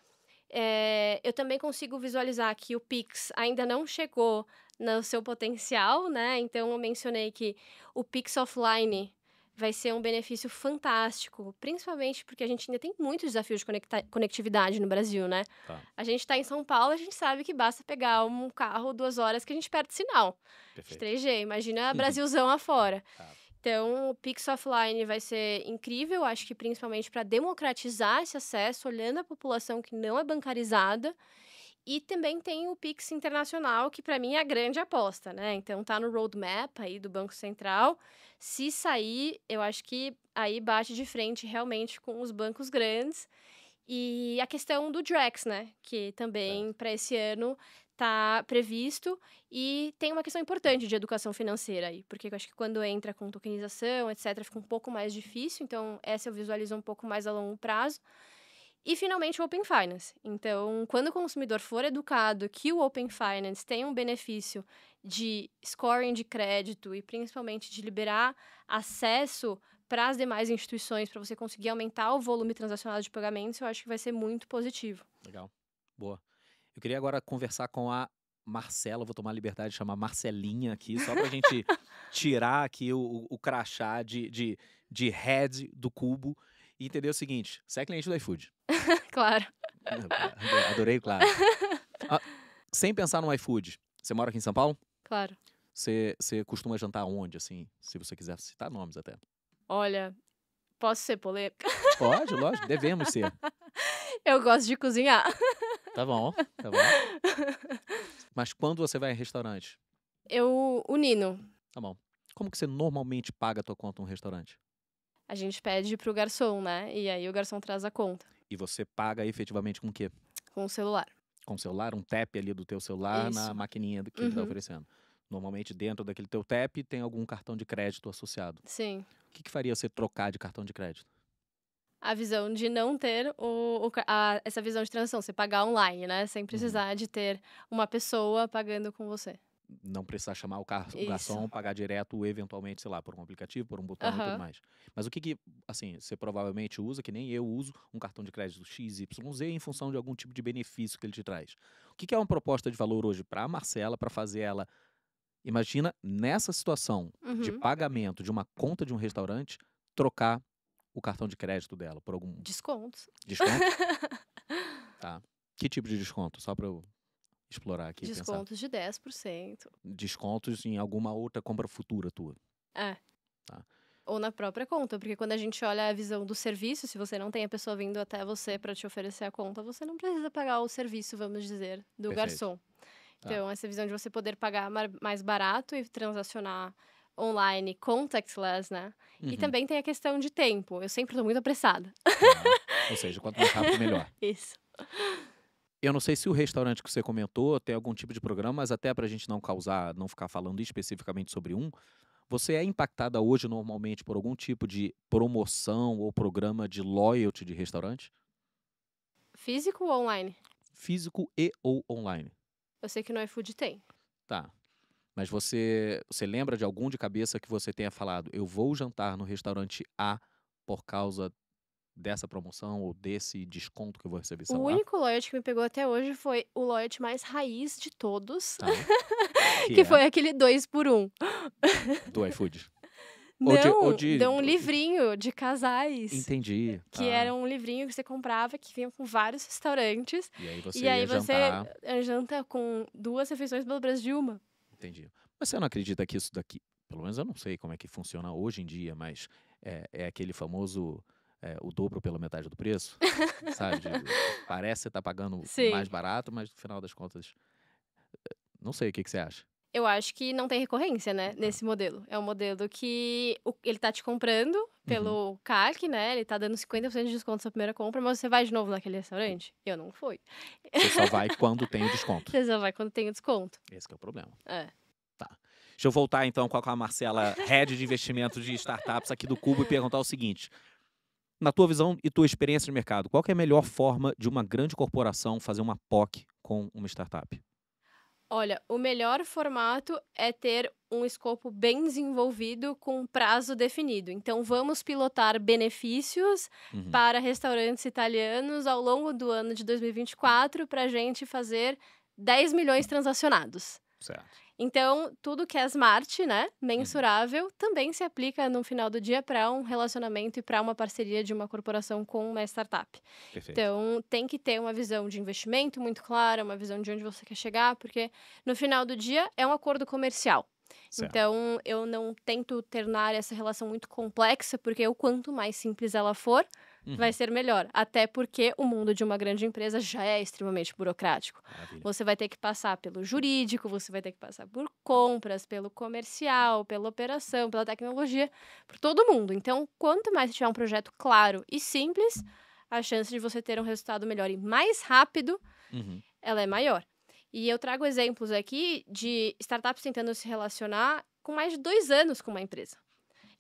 Eu também consigo visualizar que o Pix ainda não chegou no seu potencial, né? Então, eu mencionei que o Pix offline vai ser um benefício fantástico, principalmente porque a gente ainda tem muitos desafios de conectividade no Brasil, né? Tá. A gente está em São Paulo, a gente sabe que basta pegar um carro 2 horas que a gente perde sinal de Perfeito. 3G. Imagina Brasilzão afora. Tá. Então, o Pix Offline vai ser incrível, acho que principalmente para democratizar esse acesso, olhando a população que não é bancarizada. E também tem o Pix Internacional, que para mim é a grande aposta, né? Então, tá no roadmap aí do Banco Central. Se sair, eu acho que aí bate de frente realmente com os bancos grandes. E a questão do Drex, né? Que também Certo. para esse ano está previsto. E tem uma questão importante de educação financeira aí, porque eu acho que quando entra com tokenização, etc., fica um pouco mais difícil. Então, essa eu visualizo um pouco mais a longo prazo. E, finalmente, o Open Finance. Então, quando o consumidor for educado que o Open Finance tem um benefício de scoring de crédito e, principalmente, de liberar acesso para as demais instituições, para você conseguir aumentar o volume transacionado de pagamentos, eu acho que vai ser muito positivo. Legal. Boa. Eu queria agora conversar com a Marcela, vou tomar a liberdade de chamar Marcelinha aqui, só pra gente tirar aqui o crachá de head do Cubo e entender o seguinte: você é cliente do iFood. Claro. Adorei, claro. Ah, sem pensar no iFood, você mora aqui em São Paulo? Claro. Você costuma jantar onde, assim, se você quiser citar nomes até? Olha, posso ser polêmica? Pode, lógico, devemos ser. Eu gosto de cozinhar. Tá bom, tá bom. Mas quando você vai em restaurante? O Nino. Tá bom. Como que você normalmente paga a tua conta num restaurante? A gente pede pro garçom, né? E aí o garçom traz a conta. E você paga efetivamente com o quê? Com o celular. Com o celular, um tap ali do teu celular na Isso. maquininha que ele tá Uhum. oferecendo. Normalmente dentro daquele teu tap tem algum cartão de crédito associado. Sim. O que faria você trocar de cartão de crédito? A visão de não ter essa visão de transação, você pagar online, né? Sem precisar de ter uma pessoa pagando com você. Não precisar chamar o Isso. garçom, pagar direto, eventualmente, sei lá, por um aplicativo, por um botão e tudo Aham. mais. Mas o que, assim, você provavelmente usa, que nem eu uso, um cartão de crédito XYZ em função de algum tipo de benefício que ele te traz. O que é uma proposta de valor hoje para a Marcela, para fazer ela, imagina, nessa situação de Uhum. pagamento de uma conta de um restaurante, trocar o cartão de crédito dela por algum Descontos. desconto? Tá. Que tipo de desconto? Só para eu explorar aqui e pensar. Descontos de 10%. Descontos em alguma outra compra futura tua. É. Tá. Ou na própria conta, porque quando a gente olha a visão do serviço, se você não tem a pessoa vindo até você para te oferecer a conta, você não precisa pagar o serviço, vamos dizer, do Perfeito. garçom. Tá. Então, essa visão de você poder pagar mais barato e transacionar online contactless, né? E Uhum. também tem a questão de tempo. Eu sempre tô muito apressada. Tá. Ou seja, quanto mais rápido, melhor. Isso. Eu não sei se o restaurante que você comentou tem algum tipo de programa, mas até pra gente não ficar falando especificamente sobre um, você é impactada hoje normalmente por algum tipo de promoção ou programa de loyalty de restaurante? Físico ou online? Físico e ou online? Eu sei que no iFood tem. Tá. Mas você lembra de algum de cabeça que você tenha falado, eu vou jantar no restaurante A por causa dessa promoção ou desse desconto que eu vou receber, sei O lá? único loyalty que me pegou até hoje foi o loyalty mais raiz de todos, Tá. que foi aquele 2 por 1. Do iFood. Não, deu um livrinho de casais. Entendi. Que era um livrinho que você comprava, que vinha com vários restaurantes. E aí você E aí ia você jantar. janta com 2 refeições pelo preço de uma. Entendi. Mas você não acredita que isso daqui, pelo menos eu não sei como é que funciona hoje em dia, mas é aquele famoso o dobro pela metade do preço, sabe? Parece que você tá pagando Sim. mais barato, mas no final das contas, não sei, o que você acha? Eu acho que não tem recorrência, né, nesse modelo. É um modelo que ele tá te comprando pelo CAC, né? Ele tá dando 50% de desconto na sua primeira compra, mas você vai de novo naquele restaurante? Eu não fui. Você só vai quando tem o desconto. Você só vai quando tem o desconto. Esse que é o problema. É. Tá. Deixa eu voltar então com a Marcela, head de investimento de startups aqui do Cubo, e perguntar o seguinte: na tua visão e tua experiência de mercado, qual que é a melhor forma de uma grande corporação fazer uma POC com uma startup? Olha, o melhor formato é ter um escopo bem desenvolvido com um prazo definido. Então, vamos pilotar benefícios para restaurantes italianos ao longo do ano de 2024 para a gente fazer 10 milhões transacionados. Certo. Então, tudo que é smart, né, mensurável, também se aplica no final do dia para um relacionamento e para uma parceria de uma corporação com uma startup. Perfeito. Então, tem que ter uma visão de investimento muito clara, uma visão de onde você quer chegar, porque no final do dia é um acordo comercial. Certo. Então, eu não tento tornar essa relação muito complexa, porque o quanto mais simples ela for, vai ser melhor. Até porque o mundo de uma grande empresa já é extremamente burocrático. Maravilha. Você vai ter que passar pelo jurídico, você vai ter que passar por compras, pelo comercial, pela operação, pela tecnologia, por todo mundo. Então, quanto mais você tiver um projeto claro e simples, a chance de você ter um resultado melhor e mais rápido, ela é maior. E eu trago exemplos aqui de startups tentando se relacionar com mais de 2 anos com uma empresa.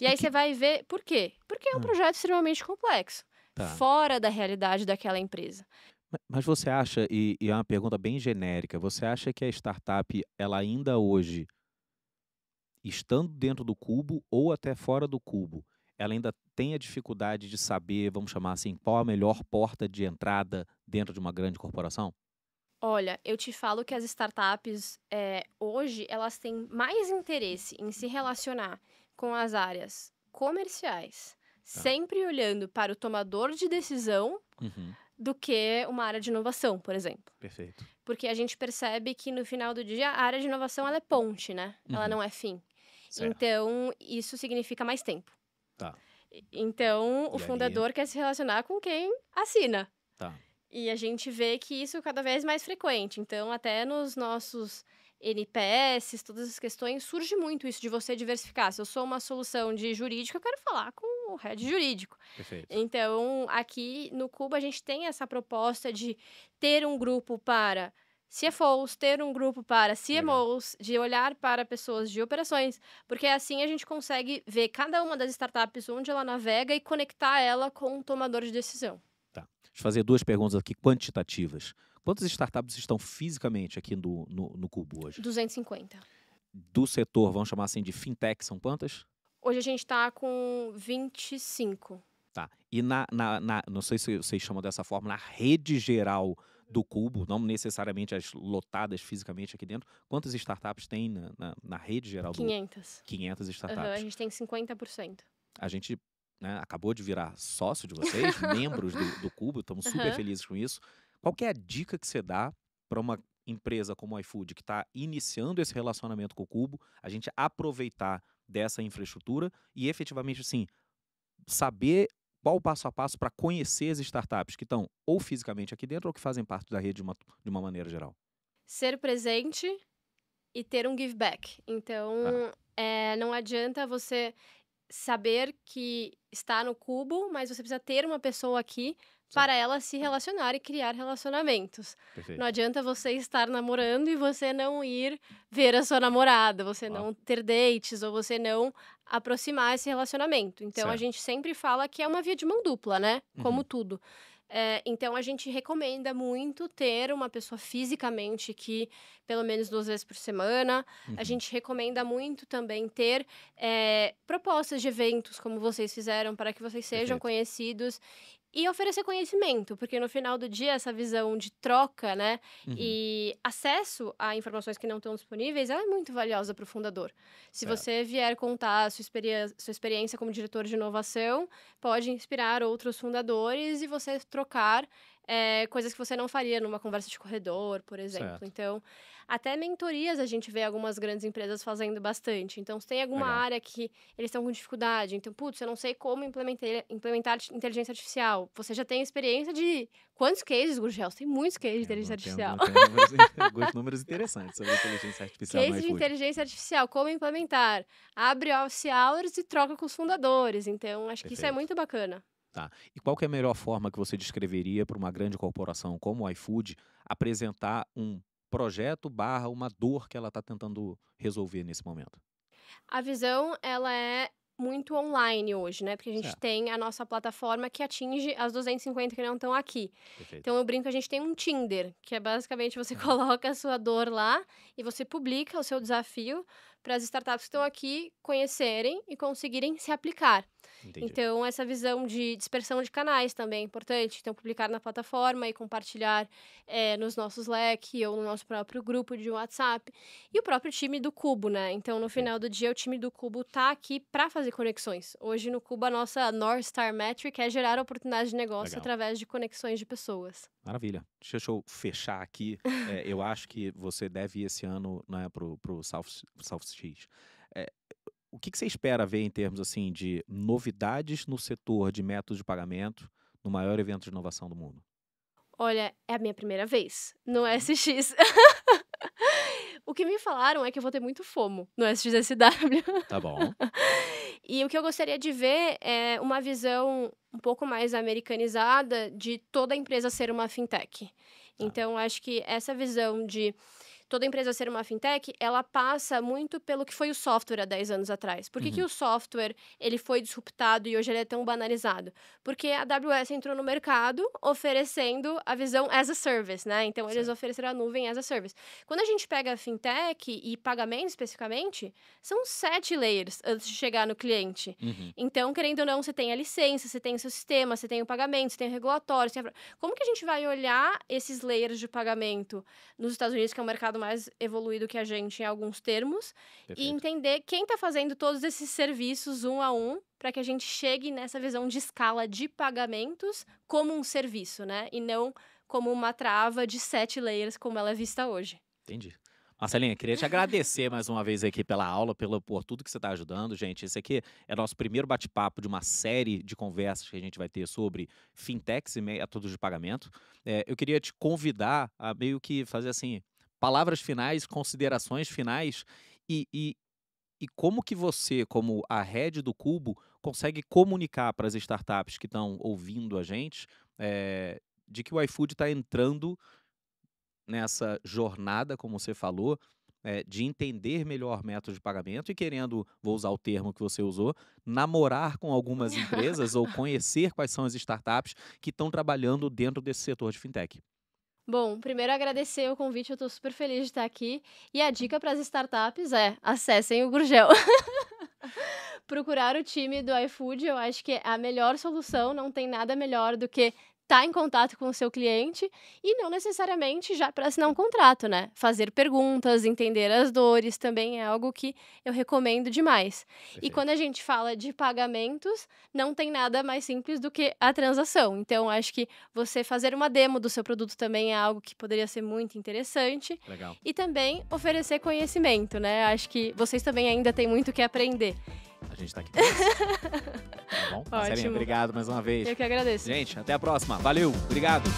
E aí você vai ver por quê? Porque é um projeto extremamente complexo. Tá. fora da realidade daquela empresa. Mas você acha, e é uma pergunta bem genérica, você acha que a startup, ela ainda hoje, estando dentro do cubo ou até fora do cubo, ela ainda tem a dificuldade de saber, vamos chamar assim, qual a melhor porta de entrada dentro de uma grande corporação? Olha, eu te falo que as startups, hoje, elas têm mais interesse em se relacionar com as áreas comerciais, Tá. sempre olhando para o tomador de decisão, Uhum. do que uma área de inovação, por exemplo. Perfeito. Porque a gente percebe que no final do dia a área de inovação ela é ponte, né? Ela Uhum. não é fim. Certo. Então, isso significa mais tempo. Tá. Então, o E ali, fundador quer se relacionar com quem assina. tá. E a gente vê que isso é cada vez mais frequente. Então, até nos nossos NPS, todas as questões, surge muito isso de você diversificar. Se eu sou uma solução de jurídico, eu quero falar com o head jurídico. Perfeito. Então, aqui no Cuba, a gente tem essa proposta de ter um grupo para CFOs, ter um grupo para Legal. CMOs, de olhar para pessoas de operações, porque assim a gente consegue ver cada uma das startups onde ela navega e conectar ela com o tomador de decisão. Tá. Deixa eu fazer duas perguntas aqui quantitativas. Quantas startups estão fisicamente aqui no Cubo hoje? 250. Do setor, vamos chamar assim, de fintech, são quantas? Hoje a gente está com 25. Tá. E não sei se vocês chamam dessa forma, na rede geral do Cubo, não necessariamente as lotadas fisicamente aqui dentro, quantas startups tem na rede geral do 500. 500 Aham, a startups? gente tem 50%. A gente, né, acabou de virar sócio de vocês, membros do Cubo, estamos super Aham. felizes com isso. Qual que é a dica que você dá para uma empresa como o iFood, que está iniciando esse relacionamento com o Cubo, a gente aproveitar dessa infraestrutura e efetivamente, assim, saber qual o passo a passo para conhecer as startups que estão ou fisicamente aqui dentro ou que fazem parte da rede de uma maneira geral? Ser presente e ter um give back. Tá, Então, não adianta você saber que está no cubo, mas você precisa ter uma pessoa aqui para certo, ela se relacionar e criar relacionamentos. Não perfeito. adianta você estar namorando e você não ir ver a sua namorada, você Ó, não ter dates ou você não aproximar esse relacionamento. Então a certo. gente sempre fala que é uma via de mão dupla, né? Como Uhum, tudo. Então a gente recomenda muito ter uma pessoa fisicamente aqui, pelo menos 2 vezes por semana. A uhum, gente recomenda muito também ter propostas de eventos, como vocês fizeram, para que vocês sejam perfeito. conhecidos e oferecer conhecimento, porque no final do dia essa visão de troca, né, Uhum, e acesso a informações que não estão disponíveis, ela é muito valiosa para o fundador. Se certo, você vier contar a sua experiência como diretor de inovação, pode inspirar outros fundadores e você trocar coisas que você não faria numa conversa de corredor, por exemplo. certo. Então, até mentorias a gente vê algumas grandes empresas fazendo bastante. Então, se tem alguma Legal. área que eles estão com dificuldade, então, putz, eu não sei como implementar inteligência artificial. Você já tem experiência de quantos cases, Gurgel? Você tem muitos cases de inteligência artificial. Tem números, alguns números interessantes sobre inteligência artificial no Case de iFood. inteligência artificial, como implementar. Abre office hours e troca com os fundadores. Então, acho que isso é Perfeito. muito bacana. Tá. E qual que é a melhor forma que você descreveria para uma grande corporação como o iFood apresentar um projeto barra uma dor que ela está tentando resolver nesse momento? A visão, ela é muito online hoje, né? Porque a gente Certo, tem a nossa plataforma que atinge as 250 que não estão aqui. perfeito. Então, eu brinco que a gente tem um Tinder, que é basicamente você Uhum, coloca a sua dor lá e você publica o seu desafio para as startups que estão aqui conhecerem e conseguirem se aplicar. entendi. Então, essa visão de dispersão de canais também é importante. Então, publicar na plataforma e compartilhar nos nossos Slack ou no nosso próprio grupo de WhatsApp. E o próprio time do Cubo, né? Então, no Perfeito. final do dia, o time do Cubo tá aqui para fazer conexões. Hoje, no Cubo, a nossa North Star Metric é gerar oportunidades de negócio Legal. através de conexões de pessoas. Maravilha. Deixa eu fechar aqui. Eu acho que você deve ir esse ano, né, pro South X. É, o que você espera ver em termos assim de novidades no setor de métodos de pagamento no maior evento de inovação do mundo? Olha, é a minha primeira vez no Uhum. SX. O que me falaram é que eu vou ter muito FOMO no SXSW. Tá bom. E o que eu gostaria de ver é uma visão um pouco mais americanizada de toda a empresa ser uma fintech. Tá. Então, acho que essa visão de toda empresa ser uma fintech, ela passa muito pelo que foi o software há 10 anos atrás. Por que Uhum. o software ele foi disruptado e hoje ele é tão banalizado? Porque a AWS entrou no mercado oferecendo a visão as a service, né? Então, eles Certo. ofereceram a nuvem as a service. Quando a gente pega a fintech e pagamento especificamente, são 7 layers antes de chegar no cliente. Uhum. Então, querendo ou não, você tem a licença, você tem o seu sistema, você tem o pagamento, você tem o regulatório. Como que a gente vai olhar esses layers de pagamento nos Estados Unidos, que é um mercado mais evoluído que a gente em alguns termos, e Perfeito. entender quem está fazendo todos esses serviços um a um, para que a gente chegue nessa visão de escala de pagamentos como um serviço, né? E não como uma trava de 7 layers, como ela é vista hoje. Entendi. Marcelinha, queria te agradecer mais uma vez aqui pela aula, por tudo que você está ajudando, gente. Esse aqui é nosso primeiro bate-papo de uma série de conversas que a gente vai ter sobre fintechs e métodos de pagamento. Eu queria te convidar a meio que fazer assim, palavras finais, considerações finais e, e, e como que você, como a head do Cubo, consegue comunicar para as startups que estão ouvindo a gente de que o iFood está entrando nessa jornada, como você falou, de entender melhor método de pagamento e querendo, vou usar o termo que você usou, namorar com algumas empresas ou conhecer quais são as startups que estão trabalhando dentro desse setor de fintech. Bom, primeiro agradecer o convite, eu estou super feliz de estar aqui. E a dica para as startups é: acessem o Gurgel. Procurar o time do iFood, eu acho que é a melhor solução, não tem nada melhor do que estar em contato com o seu cliente e não necessariamente já para assinar um contrato, né? Fazer perguntas, entender as dores também é algo que eu recomendo demais. E quando Perfeito. a gente fala de pagamentos, não tem nada mais simples do que a transação. Então, acho que você fazer uma demo do seu produto também é algo que poderia ser muito interessante. Legal. E também oferecer conhecimento, né? Acho que vocês também ainda têm muito o que aprender. A gente está aqui para isso. Tá bom? Marcelinha, Ótimo. obrigado mais uma vez. Eu que agradeço. Gente, até a próxima. Valeu, obrigado.